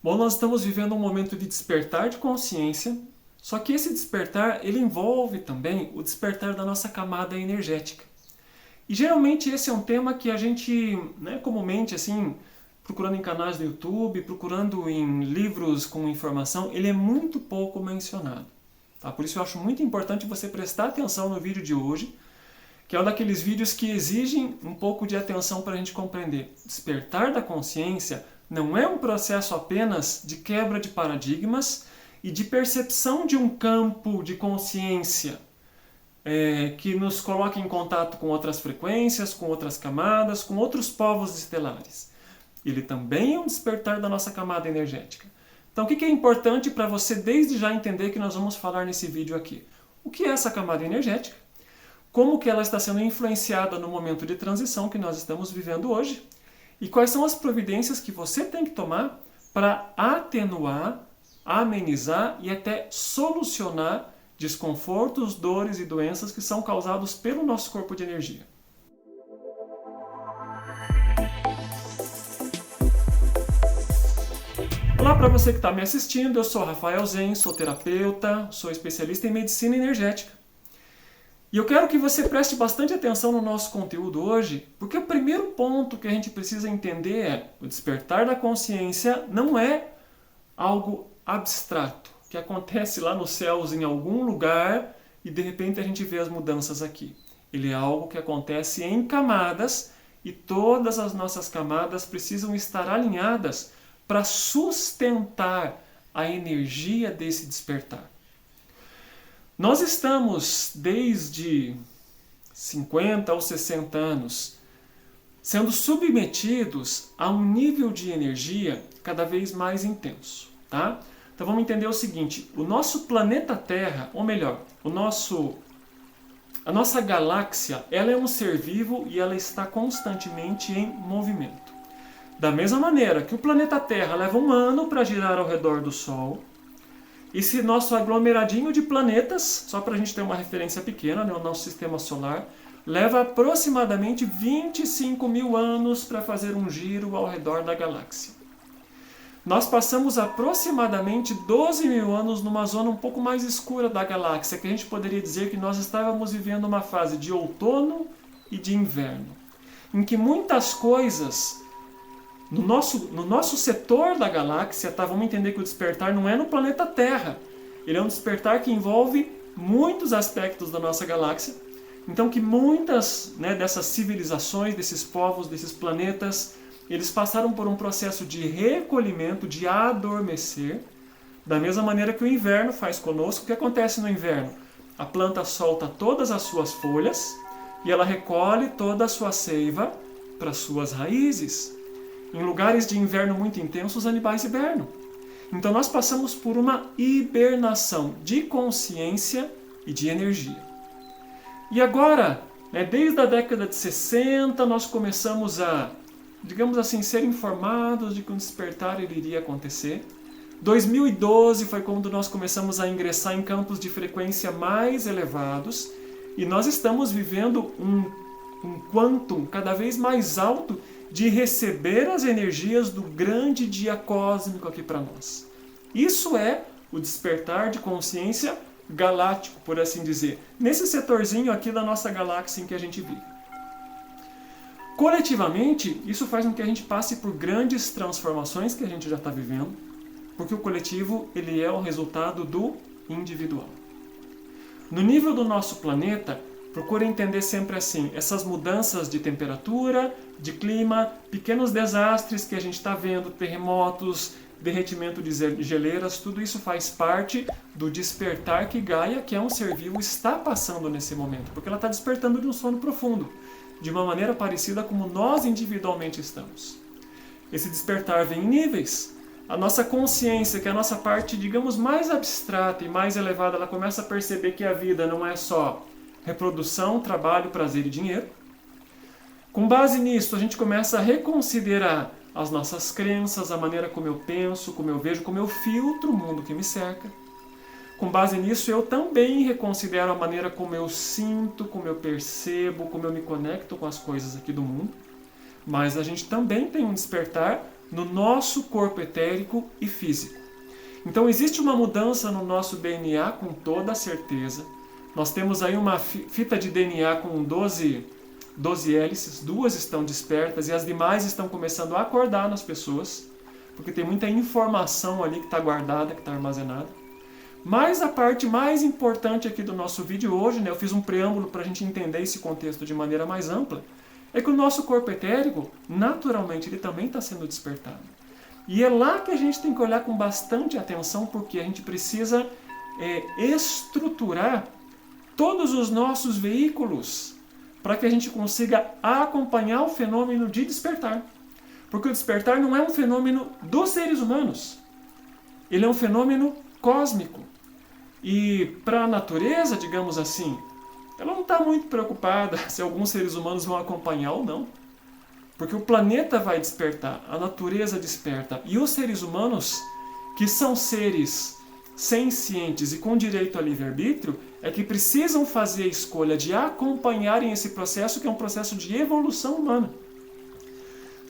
Bom, nós estamos vivendo um momento de despertar de consciência, só que esse despertar, ele envolve também o despertar da nossa camada energética. E geralmente esse é um tema que a gente, comumente assim, procurando em canais do YouTube, procurando em livros com informação, ele é muito pouco mencionado. Tá? Por isso eu acho muito importante você prestar atenção no vídeo de hoje, que é um daqueles vídeos que exigem um pouco de atenção para a gente compreender. Despertar da consciência não é um processo apenas de quebra de paradigmas e de percepção de um campo de consciência que nos coloca em contato com outras frequências, com outras camadas, com outros povos estelares. Ele também é um despertar da nossa camada energética. Então, o que é importante para você desde já entender que nós vamos falar nesse vídeo aqui? O que é essa camada energética? Como que ela está sendo influenciada no momento de transição que nós estamos vivendo hoje? E quais são as providências que você tem que tomar para atenuar, amenizar e até solucionar desconfortos, dores e doenças que são causados pelo nosso corpo de energia. Olá para você que está me assistindo, eu sou Rafael Zen, sou terapeuta, sou especialista em medicina energética. E eu quero que você preste bastante atenção no nosso conteúdo hoje, porque o primeiro ponto que a gente precisa entender é o despertar da consciência não é algo abstrato, que acontece lá nos céus em algum lugar e de repente a gente vê as mudanças aqui. Ele é algo que acontece em camadas e todas as nossas camadas precisam estar alinhadas para sustentar a energia desse despertar. Nós estamos, desde 50 ou 60 anos, sendo submetidos a um nível de energia cada vez mais intenso. Tá? Então vamos entender o seguinte, o nosso planeta Terra, ou melhor, a nossa galáxia, ela é um ser vivo e ela está constantemente em movimento. Da mesma maneira que o planeta Terra leva um ano para girar ao redor do Sol, esse nosso aglomeradinho de planetas, só para a gente ter uma referência pequena, o nosso sistema solar, leva aproximadamente 25 mil anos para fazer um giro ao redor da galáxia. Nós passamos aproximadamente 12 mil anos numa zona um pouco mais escura da galáxia, que a gente poderia dizer que nós estávamos vivendo uma fase de outono e de inverno, em que muitas coisas no nosso setor da galáxia, vamos entender que o despertar não é no planeta Terra. Ele é um despertar que envolve muitos aspectos da nossa galáxia. Então que muitas dessas civilizações, desses povos, desses planetas, eles passaram por um processo de recolhimento, de adormecer, da mesma maneira que o inverno faz conosco. O que acontece no inverno? A planta solta todas as suas folhas e ela recolhe toda a sua seiva para suas raízes. Em lugares de inverno muito intenso, os animais hibernam. Então nós passamos por uma hibernação de consciência e de energia. E agora, desde a década de 60, nós começamos a, digamos assim, ser informados de que um despertar ele iria acontecer. 2012 foi quando nós começamos a ingressar em campos de frequência mais elevados e nós estamos vivendo um quantum cada vez mais alto de receber as energias do grande dia cósmico aqui para nós. Isso é o despertar de consciência galáctico, por assim dizer, nesse setorzinho aqui da nossa galáxia em que a gente vive. Coletivamente, isso faz com que a gente passe por grandes transformações que a gente já está vivendo, porque o coletivo ele é o resultado do individual. No nível do nosso planeta, procure entender sempre assim, essas mudanças de temperatura, de clima, pequenos desastres que a gente está vendo, terremotos, derretimento de geleiras, tudo isso faz parte do despertar que Gaia, que é um ser vivo, está passando nesse momento, porque ela está despertando de um sono profundo, de uma maneira parecida como nós individualmente estamos. Esse despertar vem em níveis. A nossa consciência, que é a nossa parte, digamos, mais abstrata e mais elevada, ela começa a perceber que a vida não é só reprodução, trabalho, prazer e dinheiro. Com base nisso, a gente começa a reconsiderar as nossas crenças, a maneira como eu penso, como eu vejo, como eu filtro o mundo que me cerca. Com base nisso, eu também reconsidero a maneira como eu sinto, como eu percebo, como eu me conecto com as coisas aqui do mundo. Mas a gente também tem um despertar no nosso corpo etérico e físico. Então existe uma mudança no nosso DNA com toda certeza. Nós temos aí uma fita de DNA com 12 hélices, 2 estão despertas e as demais estão começando a acordar nas pessoas, porque tem muita informação ali que está guardada, que está armazenada. Mas a parte mais importante aqui do nosso vídeo hoje, né, eu fiz um preâmbulo para a gente entender esse contexto de maneira mais ampla, é que o nosso corpo etérico, naturalmente, ele também está sendo despertado. E é lá que a gente tem que olhar com bastante atenção, porque a gente precisa estruturar todos os nossos veículos para que a gente consiga acompanhar o fenômeno de despertar. Porque o despertar não é um fenômeno dos seres humanos. Ele é um fenômeno cósmico. E para a natureza, digamos assim, ela não está muito preocupada se alguns seres humanos vão acompanhar ou não. Porque o planeta vai despertar, a natureza desperta. E os seres humanos, que são seres sencientes e com direito a livre-arbítrio, é que precisam fazer a escolha de acompanharem esse processo, que é um processo de evolução humana.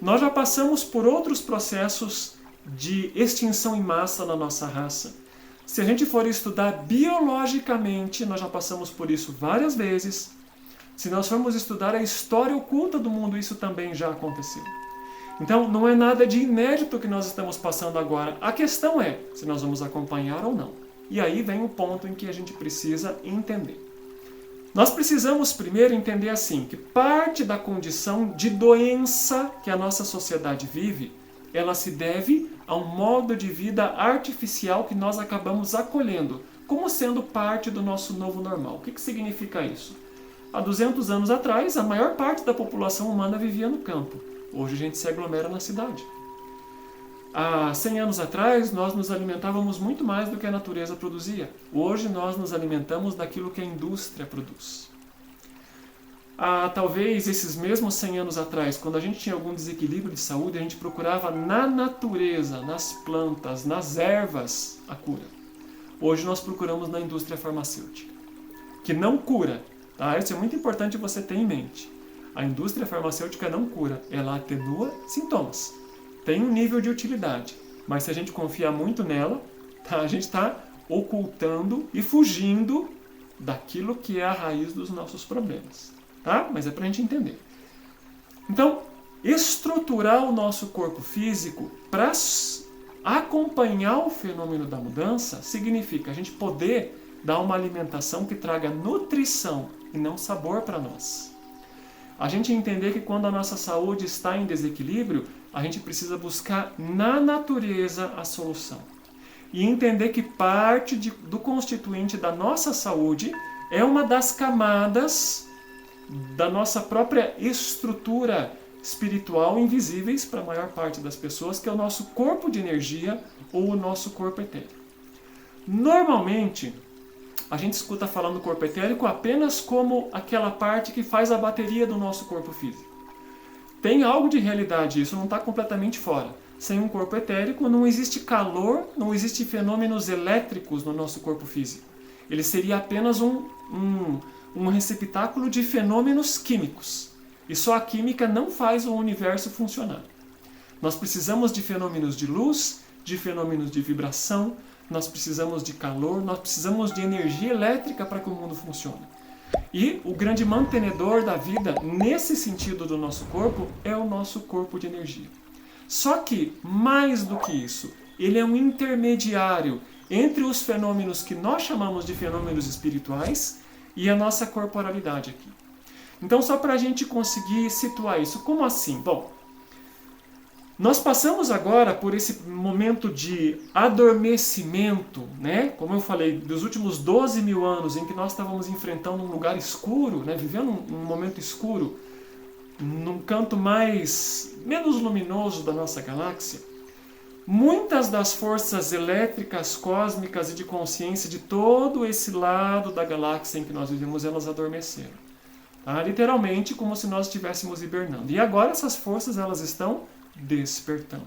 Nós já passamos por outros processos de extinção em massa na nossa raça. Se a gente for estudar biologicamente, nós já passamos por isso várias vezes. Se nós formos estudar a história oculta do mundo, isso também já aconteceu. Então, não é nada de inédito que nós estamos passando agora. A questão é se nós vamos acompanhar ou não. E aí vem o ponto em que a gente precisa entender. Nós precisamos primeiro entender assim, que parte da condição de doença que a nossa sociedade vive, ela se deve a um modo de vida artificial que nós acabamos acolhendo, como sendo parte do nosso novo normal. O que significa isso? Há 200 anos atrás, a maior parte da população humana vivia no campo. Hoje a gente se aglomera na cidade. Há 100 anos atrás, nós nos alimentávamos muito mais do que a natureza produzia. Hoje nós nos alimentamos daquilo que a indústria produz. Há talvez esses mesmos 100 anos atrás, quando a gente tinha algum desequilíbrio de saúde, a gente procurava na natureza, nas plantas, nas ervas, a cura. Hoje nós procuramos na indústria farmacêutica, que não cura. Tá? Isso é muito importante você ter em mente. A indústria farmacêutica não cura, ela atenua sintomas. Tem um nível de utilidade, mas se a gente confia muito nela, tá? A gente está ocultando e fugindo daquilo que é a raiz dos nossos problemas. Tá? Mas é para a gente entender. Então, estruturar o nosso corpo físico para acompanhar o fenômeno da mudança significa a gente poder dar uma alimentação que traga nutrição e não sabor para nós. A gente entender que quando a nossa saúde está em desequilíbrio, a gente precisa buscar na natureza a solução. E entender que parte do constituinte da nossa saúde é uma das camadas da nossa própria estrutura espiritual invisíveis para a maior parte das pessoas, que é o nosso corpo de energia ou o nosso corpo etérico. Normalmente, a gente escuta falando do corpo etérico apenas como aquela parte que faz a bateria do nosso corpo físico. Tem algo de realidade, isso não está completamente fora. Sem um corpo etérico não existe calor, não existe fenômenos elétricos no nosso corpo físico. Ele seria apenas um receptáculo de fenômenos químicos. E só a química não faz o universo funcionar. Nós precisamos de fenômenos de luz, de fenômenos de vibração, nós precisamos de calor, nós precisamos de energia elétrica para que o mundo funcione. E o grande mantenedor da vida, nesse sentido do nosso corpo, é o nosso corpo de energia. Só que, mais do que isso, ele é um intermediário entre os fenômenos que nós chamamos de fenômenos espirituais e a nossa corporalidade aqui. Então, só para a gente conseguir situar isso, como assim? Bom, nós passamos agora por esse momento de adormecimento, né? Como eu falei, dos últimos 12 mil anos em que nós estávamos enfrentando um lugar escuro, né? Vivendo um momento escuro, num canto menos luminoso da nossa galáxia. Muitas das forças elétricas, cósmicas e de consciência de todo esse lado da galáxia em que nós vivemos, elas adormeceram. Tá? Literalmente como se nós estivéssemos hibernando. E agora essas forças elas estão despertando.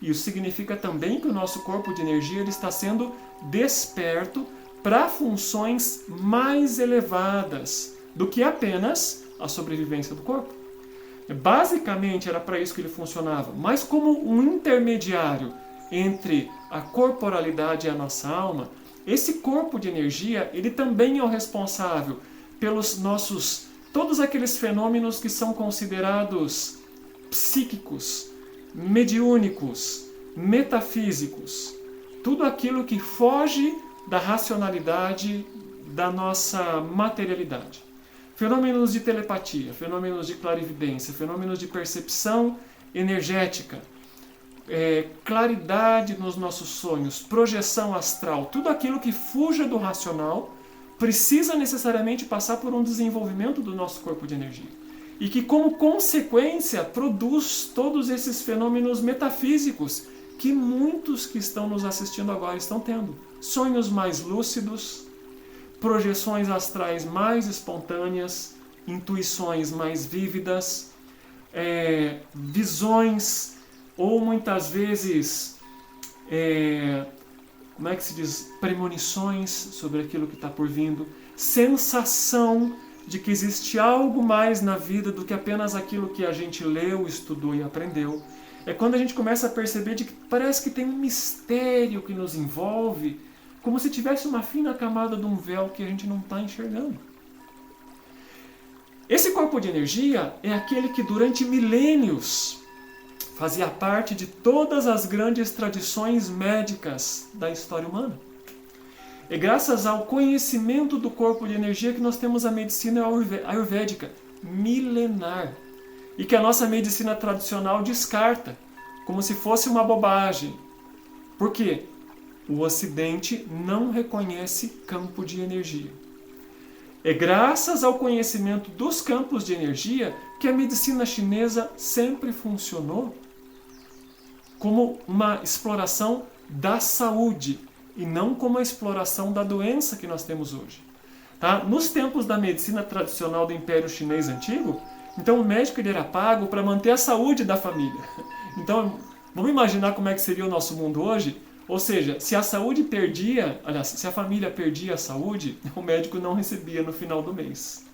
Isso significa também que o nosso corpo de energia ele está sendo desperto para funções mais elevadas do que apenas a sobrevivência do corpo. Basicamente era para isso que ele funcionava, mas como um intermediário entre a corporalidade e a nossa alma, esse corpo de energia, ele também é o responsável pelos todos aqueles fenômenos que são considerados psíquicos, mediúnicos, metafísicos, tudo aquilo que foge da racionalidade da nossa materialidade. Fenômenos de telepatia, fenômenos de clarividência, fenômenos de percepção energética, claridade nos nossos sonhos, projeção astral, tudo aquilo que fuja do racional precisa necessariamente passar por um desenvolvimento do nosso corpo de energia. E que, como consequência, produz todos esses fenômenos metafísicos que muitos que estão nos assistindo agora estão tendo. Sonhos mais lúcidos, projeções astrais mais espontâneas, intuições mais vívidas, visões ou muitas vezes, como é que se diz, premonições sobre aquilo que está por vindo, sensação de que existe algo mais na vida do que apenas aquilo que a gente leu, estudou e aprendeu. É quando a gente começa a perceber de que parece que tem um mistério que nos envolve, como se tivesse uma fina camada de um véu que a gente não está enxergando. Esse corpo de energia é aquele que durante milênios fazia parte de todas as grandes tradições médicas da história humana. É graças ao conhecimento do corpo de energia que nós temos a medicina ayurvédica, milenar, e que a nossa medicina tradicional descarta, como se fosse uma bobagem. Por quê? O Ocidente não reconhece campo de energia. É graças ao conhecimento dos campos de energia que a medicina chinesa sempre funcionou como uma exploração da saúde e não como a exploração da doença que nós temos hoje. Tá? Nos tempos da medicina tradicional do Império Chinês Antigo, então o médico ele era pago para manter a saúde da família. Então, vamos imaginar como é que seria o nosso mundo hoje? Ou seja, se a saúde perdia, aliás, se a família perdia a saúde, o médico não recebia no final do mês.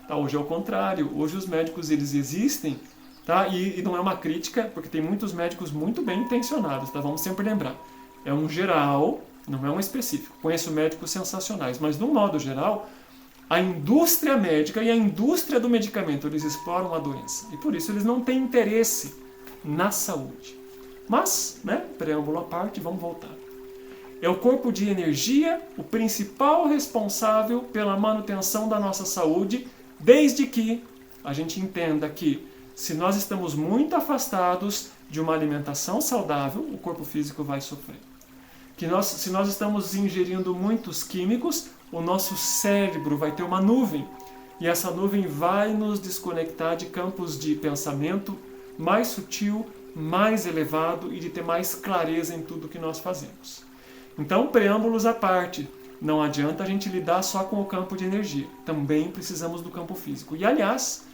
Tá? Hoje é o contrário. Hoje os médicos eles existem, tá? E não é uma crítica, porque tem muitos médicos muito bem intencionados, tá? Vamos sempre lembrar. É um geral, não é um específico. Conheço médicos sensacionais, mas no modo geral, a indústria médica e a indústria do medicamento, eles exploram a doença. E por isso eles não têm interesse na saúde. Mas, preâmbulo à parte, vamos voltar. É o corpo de energia o principal responsável pela manutenção da nossa saúde, desde que a gente entenda que se nós estamos muito afastados de uma alimentação saudável, o corpo físico vai sofrer. Se nós estamos ingerindo muitos químicos, o nosso cérebro vai ter uma nuvem, e essa nuvem vai nos desconectar de campos de pensamento mais sutil, mais elevado e de ter mais clareza em tudo que nós fazemos. Então, preâmbulos à parte, não adianta a gente lidar só com o campo de energia, também precisamos do campo físico. E aliás,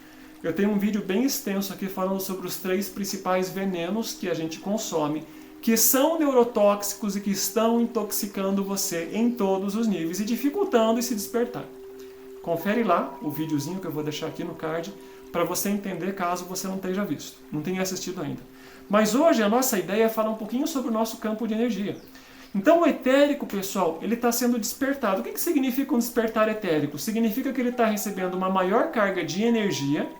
eu tenho um vídeo bem extenso aqui falando sobre os 3 principais venenos que a gente consome, que são neurotóxicos e que estão intoxicando você em todos os níveis e dificultando esse despertar. Confere lá o videozinho que eu vou deixar aqui no card para você entender caso você não tenha visto, não tenha assistido ainda. Mas hoje a nossa ideia é falar um pouquinho sobre o nosso campo de energia. Então o etérico, pessoal, ele está sendo despertado. O que significa um despertar etérico? Significa que ele está recebendo uma maior carga de energia,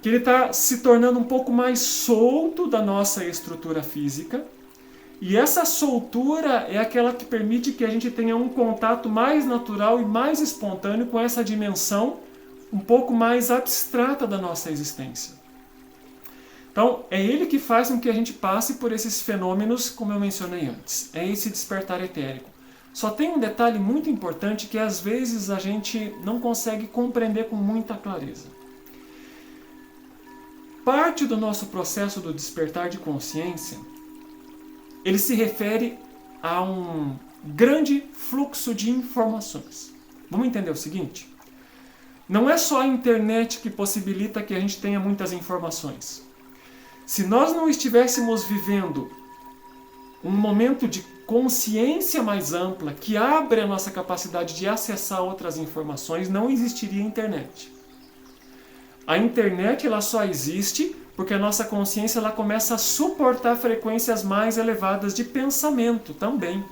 que ele está se tornando um pouco mais solto da nossa estrutura física. E essa soltura é aquela que permite que a gente tenha um contato mais natural e mais espontâneo com essa dimensão um pouco mais abstrata da nossa existência. Então, é ele que faz com que a gente passe por esses fenômenos, como eu mencionei antes. É esse despertar etérico. Só tem um detalhe muito importante que às vezes a gente não consegue compreender com muita clareza. Parte do nosso processo do despertar de consciência, ele se refere a um grande fluxo de informações. Vamos entender o seguinte? Não é só a internet que possibilita que a gente tenha muitas informações. Se nós não estivéssemos vivendo um momento de consciência mais ampla, que abre a nossa capacidade de acessar outras informações, não existiria internet. A internet ela só existe porque a nossa consciência ela começa a suportar frequências mais elevadas de pensamento também.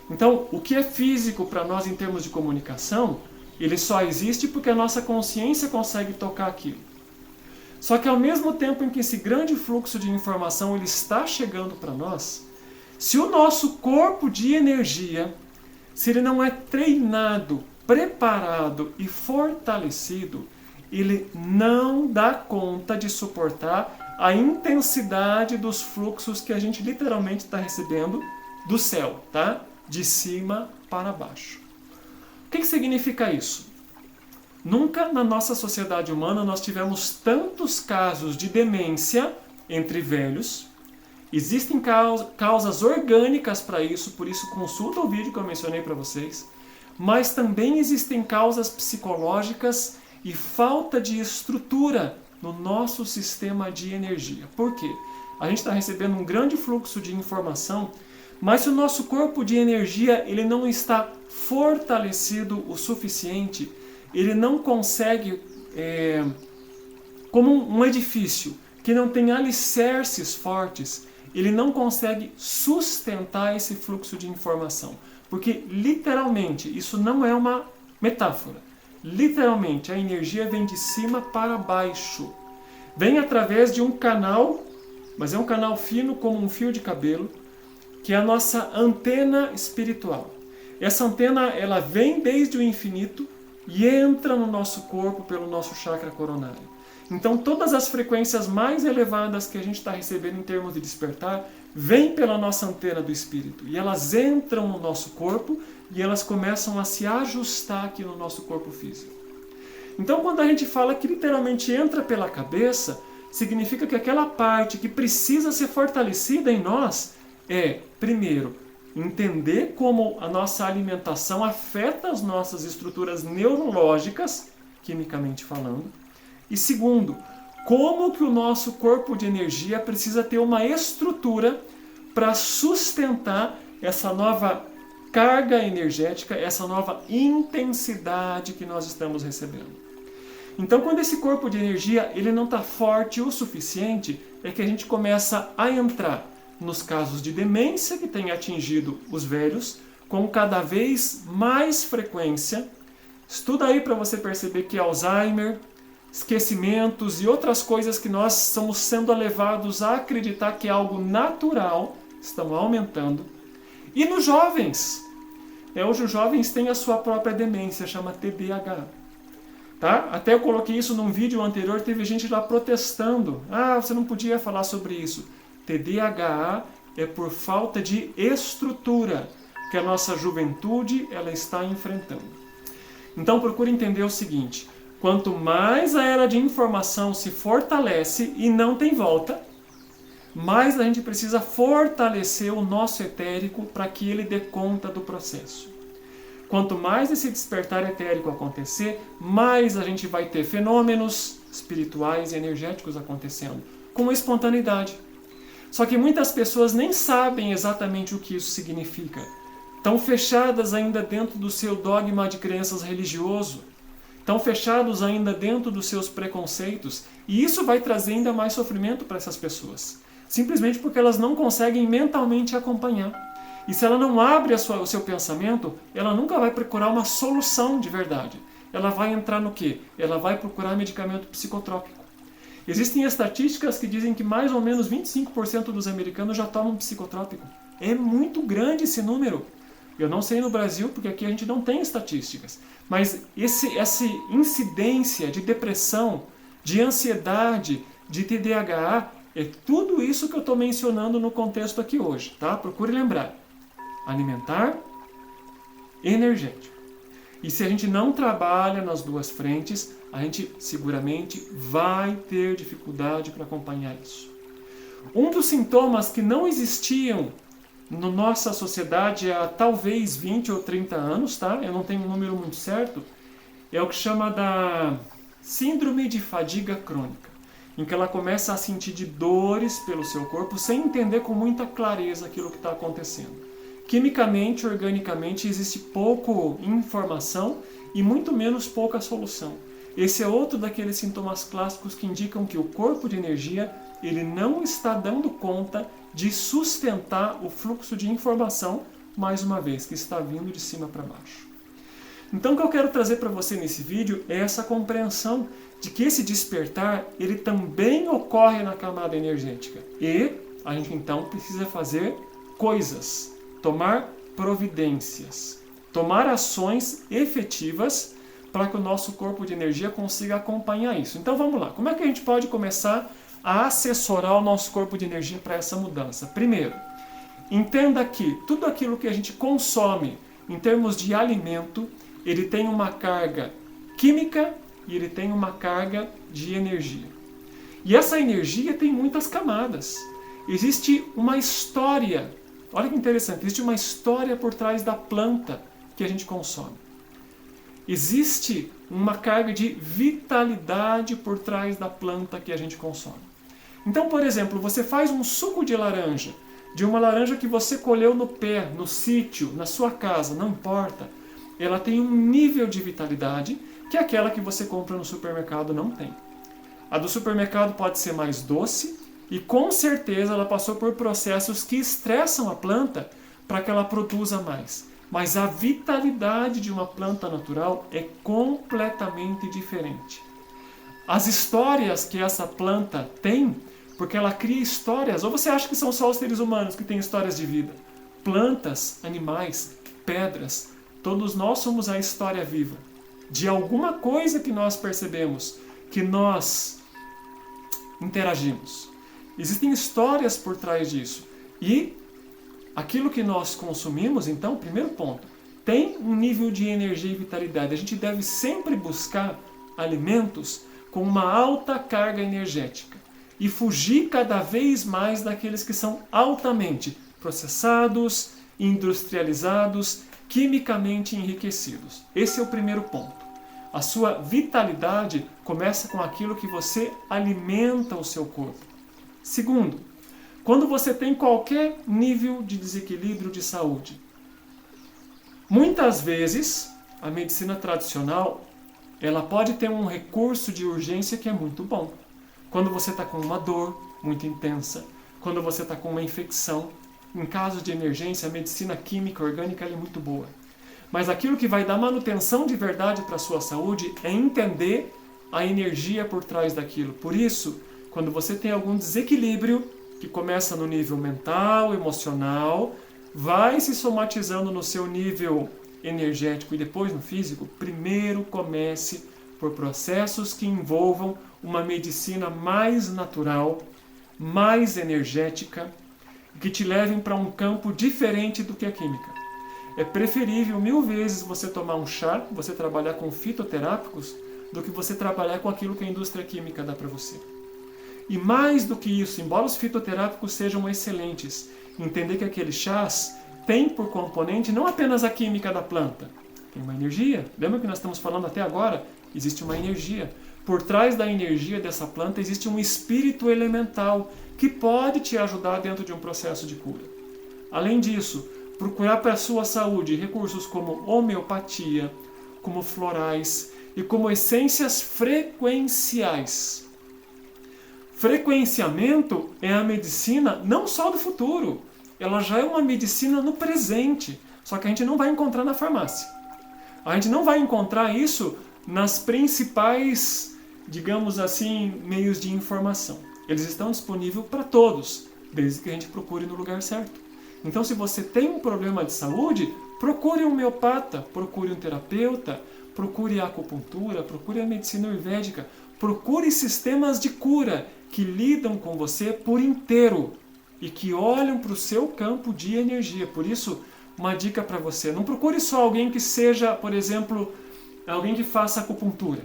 Então, o que é físico para nós em termos de comunicação, ele só existe porque a nossa consciência consegue tocar aquilo. Só que ao mesmo tempo em que esse grande fluxo de informação ele está chegando para nós, se o nosso corpo de energia, se ele não é treinado, preparado e fortalecido, ele não dá conta de suportar a intensidade dos fluxos que a gente literalmente está recebendo do céu, tá? De cima para baixo. O que significa isso? Nunca na nossa sociedade humana nós tivemos tantos casos de demência entre velhos. Existem causas orgânicas para isso, por isso consulta o vídeo que eu mencionei para vocês. Mas também existem causas psicológicas e falta de estrutura no nosso sistema de energia. Por quê? A gente está recebendo um grande fluxo de informação, mas se o nosso corpo de energia ele não está fortalecido o suficiente, ele não consegue, como um edifício que não tem alicerces fortes, ele não consegue sustentar esse fluxo de informação. Porque, literalmente, isso não é uma metáfora. Literalmente, a energia vem de cima para baixo. Vem através de um canal, mas é um canal fino como um fio de cabelo, que é a nossa antena espiritual. Essa antena, ela vem desde o infinito e entra no nosso corpo pelo nosso chakra coronário. Então, todas as frequências mais elevadas que a gente está recebendo em termos de despertar, vêm pela nossa antena do espírito. E elas entram no nosso corpo e elas começam a se ajustar aqui no nosso corpo físico. Então, quando a gente fala que literalmente entra pela cabeça, significa que aquela parte que precisa ser fortalecida em nós é, primeiro, entender como a nossa alimentação afeta as nossas estruturas neurológicas, quimicamente falando. E segundo, como que o nosso corpo de energia precisa ter uma estrutura para sustentar essa nova carga energética, essa nova intensidade que nós estamos recebendo. Então, quando esse corpo de energia ele não está forte o suficiente, é que a gente começa a entrar nos casos de demência que tem atingido os velhos com cada vez mais frequência. Estuda aí para você perceber que Alzheimer, esquecimentos e outras coisas que nós estamos sendo levados a acreditar que é algo natural estão aumentando. E nos jovens, hoje os jovens têm a sua própria demência, chama TDAH. Tá? Até eu coloquei isso num vídeo anterior, teve gente lá protestando. Ah, você não podia falar sobre isso. TDAH é por falta de estrutura que a nossa juventude ela está enfrentando. Então procure entender o seguinte, quanto mais a era de informação se fortalece e não tem volta, mais a gente precisa fortalecer o nosso etérico para que ele dê conta do processo. Quanto mais esse despertar etérico acontecer, mais a gente vai ter fenômenos espirituais e energéticos acontecendo, com espontaneidade. Só que muitas pessoas nem sabem exatamente o que isso significa. Estão fechadas ainda dentro do seu dogma de crenças religioso. Estão fechados ainda dentro dos seus preconceitos. E isso vai trazer ainda mais sofrimento para essas pessoas. Simplesmente porque elas não conseguem mentalmente acompanhar. E se ela não abre o seu pensamento, ela nunca vai procurar uma solução de verdade. Ela vai entrar no quê? Ela vai procurar medicamento psicotrópico. Existem estatísticas que dizem que mais ou menos 25% dos americanos já tomam psicotrópico. É muito grande esse número. Eu não sei no Brasil, porque aqui a gente não tem estatísticas. Mas essa incidência de depressão, de ansiedade, de TDAH, é tudo isso que eu estou mencionando no contexto aqui hoje. Tá? Procure lembrar. Alimentar, energético. E se a gente não trabalha nas duas frentes, a gente seguramente vai ter dificuldade para acompanhar isso. Um dos sintomas que não existiam na nossa sociedade há talvez 20 ou 30 anos, tá? Eu não tenho um número muito certo, é o que chama da síndrome de fadiga crônica, em que ela começa a sentir de dores pelo seu corpo sem entender com muita clareza aquilo que está acontecendo. Quimicamente, organicamente, existe pouca informação e muito menos pouca solução. esse é outro daqueles sintomas clássicos que indicam que o corpo de energia ele não está dando conta de sustentar o fluxo de informação, mais uma vez, que está vindo de cima para baixo. Então o que eu quero trazer para você nesse vídeo é essa compreensão de que esse despertar ele também ocorre na camada energética. E a gente então precisa fazer coisas, tomar providências, tomar ações efetivas para que o nosso corpo de energia consiga acompanhar isso. Então vamos lá, como é que a gente pode começar a assessorar o nosso corpo de energia para essa mudança? Primeiro, entenda que tudo aquilo que a gente consome em termos de alimento, ele tem uma carga química e ele tem uma carga de energia. E essa energia tem muitas camadas. Existe uma história, olha que interessante, existe uma história por trás da planta que a gente consome. Existe uma carga de vitalidade por trás da planta que a gente consome. Então, por exemplo, você faz um suco de laranja, de uma laranja que você colheu no pé, no sítio, na sua casa, não importa. Ela tem um nível de vitalidade que aquela que você compra no supermercado não tem. A do supermercado pode ser mais doce e com certeza ela passou por processos que estressam a planta para que ela produza mais. Mas a vitalidade de uma planta natural é completamente diferente. As histórias que essa planta tem, porque ela cria histórias, ou você acha que são só os seres humanos que têm histórias de vida? Plantas, animais, pedras, todos nós somos a história viva. De alguma coisa que nós percebemos, que nós interagimos. Existem histórias por trás disso. E aquilo que nós consumimos, então, primeiro ponto, tem um nível de energia e vitalidade. A gente deve sempre buscar alimentos com uma alta carga energética e fugir cada vez mais daqueles que são altamente processados, industrializados, quimicamente enriquecidos. Esse é o primeiro ponto. A sua vitalidade começa com aquilo que você alimenta o seu corpo. Segundo, quando você tem qualquer nível de desequilíbrio de saúde, muitas vezes a medicina tradicional ela pode ter um recurso de urgência que é muito bom. Quando você está com uma dor muito intensa, quando você está com uma infecção, em casos de emergência, a medicina química orgânica é muito boa. Mas aquilo que vai dar manutenção de verdade para a sua saúde é entender a energia por trás daquilo. Por isso, quando você tem algum desequilíbrio, que começa no nível mental, emocional, vai se somatizando no seu nível energético e depois no físico, primeiro comece por processos que envolvam uma medicina mais natural, mais energética, que te levem para um campo diferente do que a química. É preferível 1000 vezes você tomar um chá, você trabalhar com fitoterápicos, do que você trabalhar com aquilo que a indústria química dá para você. E mais do que isso, embora os fitoterápicos sejam excelentes, entender que aqueles chás têm por componente não apenas a química da planta, tem uma energia. Lembra que nós estamos falando até agora? Existe uma energia. Por trás da energia dessa planta existe um espírito elemental que pode te ajudar dentro de um processo de cura. Além disso, procurar para a sua saúde recursos como homeopatia, como florais e como essências frequenciais. Frequenciamento é a medicina não só do futuro, ela já é uma medicina no presente, só que a gente não vai encontrar na farmácia. A gente não vai encontrar isso nas principais, digamos assim, meios de informação. Eles estão disponíveis para todos, desde que a gente procure no lugar certo. Então, se você tem um problema de saúde, procure um homeopata, procure um terapeuta, procure a acupuntura, procure a medicina ayurvédica, procure sistemas de cura que lidam com você por inteiro e que olham para o seu campo de energia. Por isso, uma dica para você, não procure só alguém que seja, por exemplo, alguém que faça acupuntura.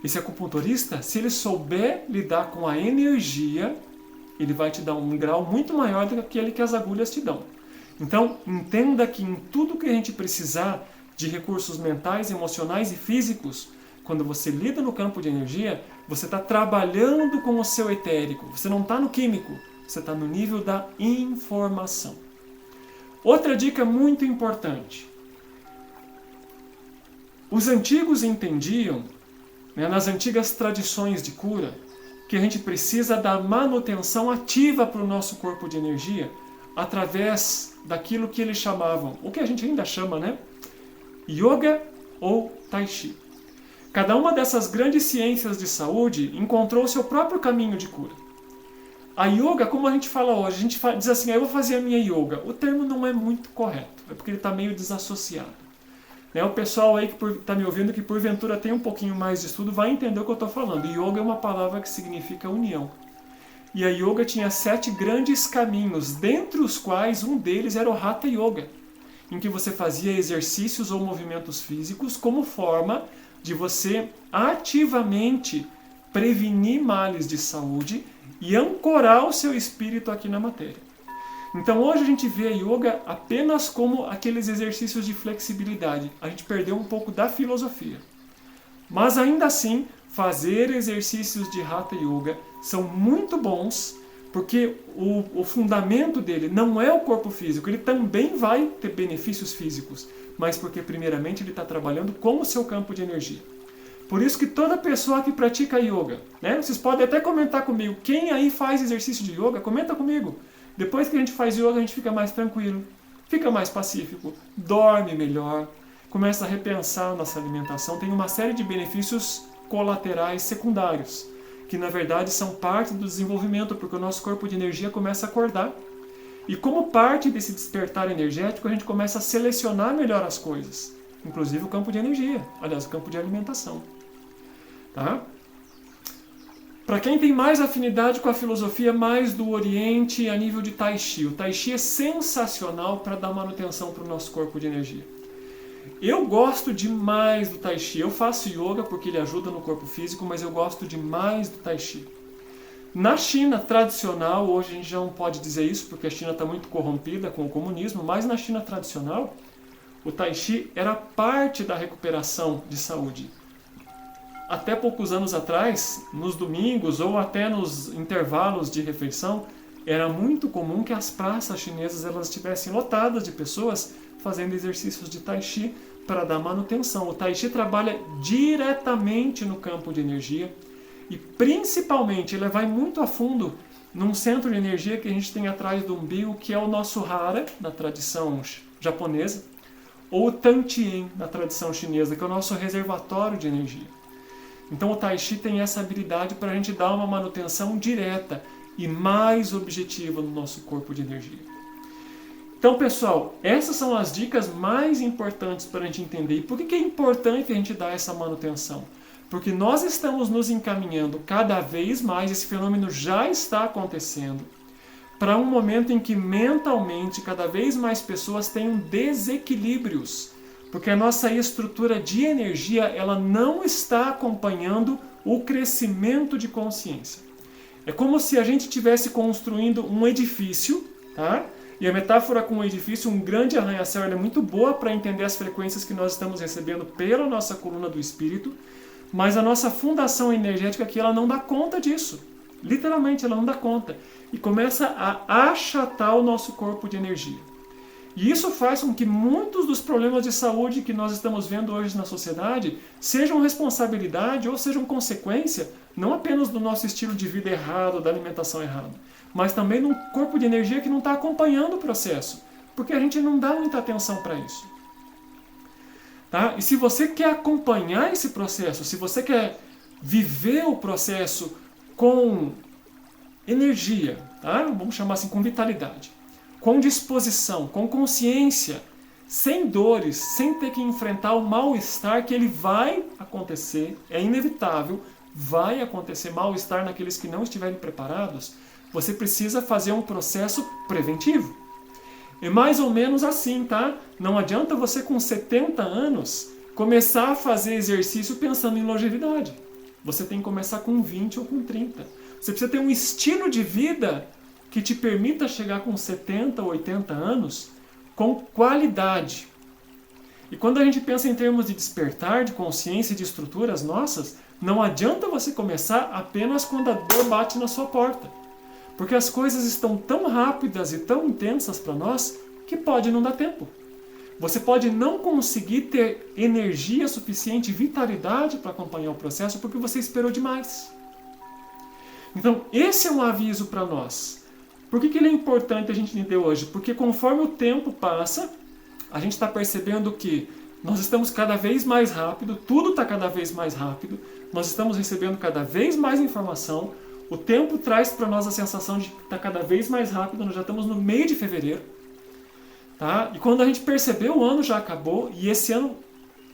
Esse acupunturista, se ele souber lidar com a energia, ele vai te dar um grau muito maior do que aquele que as agulhas te dão. Então, entenda que em tudo que a gente precisar de recursos mentais, emocionais e físicos, quando você lida no campo de energia, você está trabalhando com o seu etérico. Você não está no químico, você está no nível da informação. Outra dica muito importante. Os antigos entendiam né, nas antigas tradições de cura, que a gente precisa da manutenção ativa para o nosso corpo de energia através daquilo que eles chamavam, o que a gente ainda chama, né? Yoga ou Tai Chi. Cada uma dessas grandes ciências de saúde encontrou seu próprio caminho de cura. A yoga, como a gente fala hoje, a gente diz assim, eu vou fazer a minha yoga. O termo não é muito correto, é porque ele está meio desassociado. O pessoal aí que está me ouvindo, que porventura tem um pouquinho mais de estudo, vai entender o que eu estou falando. Yoga é uma palavra que significa união. E a yoga tinha 7 grandes caminhos, dentre os quais um deles era o Hatha Yoga, em que você fazia exercícios ou movimentos físicos como forma de você ativamente prevenir males de saúde e ancorar o seu espírito aqui na matéria. Então hoje a gente vê a yoga apenas como aqueles exercícios de flexibilidade. A gente perdeu um pouco da filosofia. Mas ainda assim, fazer exercícios de Hatha Yoga são muito bons, porque o fundamento dele não é o corpo físico, ele também vai ter benefícios físicos, mas porque primeiramente ele está trabalhando com o seu campo de energia. Por isso que toda pessoa que pratica yoga, né, vocês podem até comentar comigo, quem aí faz exercício de yoga, comenta comigo. Depois que a gente faz yoga, a gente fica mais tranquilo, fica mais pacífico, dorme melhor, começa a repensar a nossa alimentação, tem uma série de benefícios colaterais secundários, que na verdade são parte do desenvolvimento, porque o nosso corpo de energia começa a acordar. E como parte desse despertar energético, a gente começa a selecionar melhor as coisas, inclusive o campo de energia, aliás, o campo de alimentação. Tá? Para quem tem mais afinidade com a filosofia mais do Oriente a nível de Tai Chi, o Tai Chi é sensacional para dar manutenção para o nosso corpo de energia. Eu gosto demais do Tai Chi. Eu faço yoga porque ele ajuda no corpo físico, mas eu gosto demais do Tai Chi. Na China tradicional, hoje a gente já não pode dizer isso porque a China está muito corrompida com o comunismo, mas na China tradicional, o Tai Chi era parte da recuperação de saúde. Até poucos anos atrás, nos domingos ou até nos intervalos de refeição, era muito comum que as praças chinesas elas estivessem lotadas de pessoas fazendo exercícios de Tai Chi para dar manutenção. O Tai Chi trabalha diretamente no campo de energia e principalmente ele vai muito a fundo num centro de energia que a gente tem atrás do umbigo, que é o nosso Hara, na tradição japonesa, ou o Tantien, na tradição chinesa, que é o nosso reservatório de energia. Então o Tai Chi tem essa habilidade para a gente dar uma manutenção direta e mais objetiva no nosso corpo de energia. Então, pessoal, essas são as dicas mais importantes para a gente entender. E por que é importante a gente dar essa manutenção? Porque nós estamos nos encaminhando cada vez mais, esse fenômeno já está acontecendo, para um momento em que mentalmente cada vez mais pessoas tenham desequilíbrios. Porque a nossa estrutura de energia ela não está acompanhando o crescimento de consciência. É como se a gente estivesse construindo um edifício, tá? E a metáfora com o edifício, um grande arranha-céu, é muito boa para entender as frequências que nós estamos recebendo pela nossa coluna do espírito, mas a nossa fundação energética aqui ela não dá conta disso. Literalmente, ela não dá conta. E começa a achatar o nosso corpo de energia. E isso faz com que muitos dos problemas de saúde que nós estamos vendo hoje na sociedade sejam responsabilidade ou sejam consequência não apenas do nosso estilo de vida errado, da alimentação errada, mas também de um corpo de energia que não está acompanhando o processo, porque a gente não dá muita atenção para isso. Tá? E se você quer acompanhar esse processo, se você quer viver o processo com energia, tá? Vamos chamar assim, com vitalidade, com disposição, com consciência, sem dores, sem ter que enfrentar o mal-estar que ele vai acontecer, é inevitável, vai acontecer mal-estar naqueles que não estiverem preparados, você precisa fazer um processo preventivo. É mais ou menos assim, tá? Não adianta você com 70 anos começar a fazer exercício pensando em longevidade. Você tem que começar com 20 ou com 30. Você precisa ter um estilo de vida que te permita chegar com 70 ou 80 anos com qualidade. E quando a gente pensa em termos de despertar, de consciência e de estruturas nossas, não adianta você começar apenas quando a dor bate na sua porta. Porque as coisas estão tão rápidas e tão intensas para nós que pode não dar tempo. Você pode não conseguir ter energia suficiente, vitalidade para acompanhar o processo porque você esperou demais. Então, esse é um aviso para nós. Por que ele é importante a gente entender hoje? Porque conforme o tempo passa, a gente está percebendo que nós estamos cada vez mais rápido, tudo está cada vez mais rápido, nós estamos recebendo cada vez mais informação, o tempo traz para nós a sensação de que está cada vez mais rápido, nós já estamos no meio de fevereiro. Tá? E quando a gente percebeu, o ano já acabou, e esse ano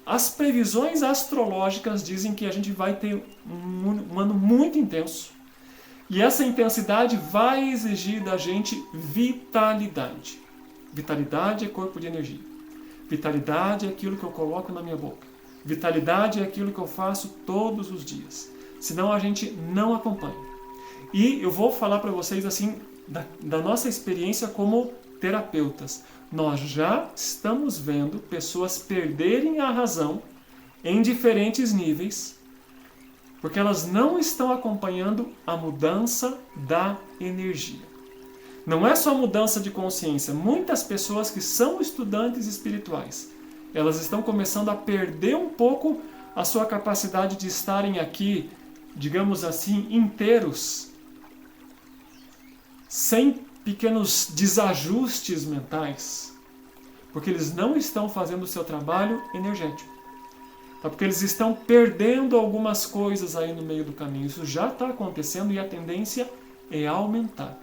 as previsões astrológicas dizem que a gente vai ter um ano muito intenso. E essa intensidade vai exigir da gente vitalidade. Vitalidade é corpo de energia. Vitalidade é aquilo que eu coloco na minha boca. Vitalidade é aquilo que eu faço todos os dias. Senão a gente não acompanha. E eu vou falar para vocês assim da nossa experiência como terapeutas. Nós já estamos vendo pessoas perderem a razão em diferentes níveis, porque elas não estão acompanhando a mudança da energia. Não é só mudança de consciência. Muitas pessoas que são estudantes espirituais, elas estão começando a perder um pouco a sua capacidade de estarem aqui, digamos assim, inteiros, sem pequenos desajustes mentais, porque eles não estão fazendo o seu trabalho energético. Tá? Porque eles estão perdendo algumas coisas aí no meio do caminho. Isso já está acontecendo e a tendência é aumentar.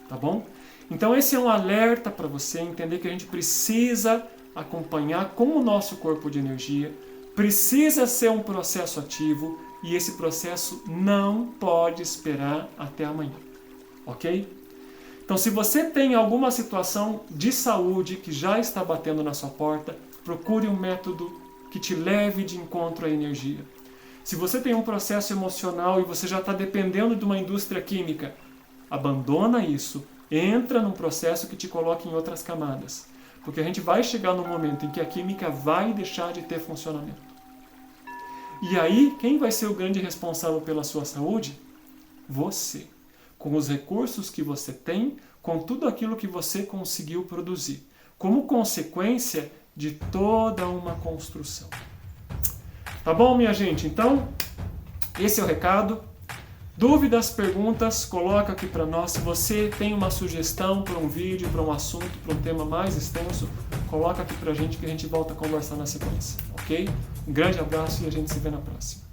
Tá bom? Então esse é um alerta para você entender que a gente precisa acompanhar com o nosso corpo de energia, precisa ser um processo ativo e esse processo não pode esperar até amanhã. Ok? Então, se você tem alguma situação de saúde que já está batendo na sua porta, procure um método que te leve de encontro à energia. Se você tem um processo emocional e você já está dependendo de uma indústria química, abandona isso, entra num processo que te coloque em outras camadas. Porque a gente vai chegar no momento em que a química vai deixar de ter funcionamento. E aí, quem vai ser o grande responsável pela sua saúde? Você. Com os recursos que você tem, com tudo aquilo que você conseguiu produzir, como consequência de toda uma construção. Tá bom, minha gente? Então, esse é o recado. Dúvidas, perguntas, coloca aqui para nós. Se você tem uma sugestão para um vídeo, para um assunto, para um tema mais extenso, coloca aqui para a gente que a gente volta a conversar na sequência, ok? Um grande abraço e a gente se vê na próxima.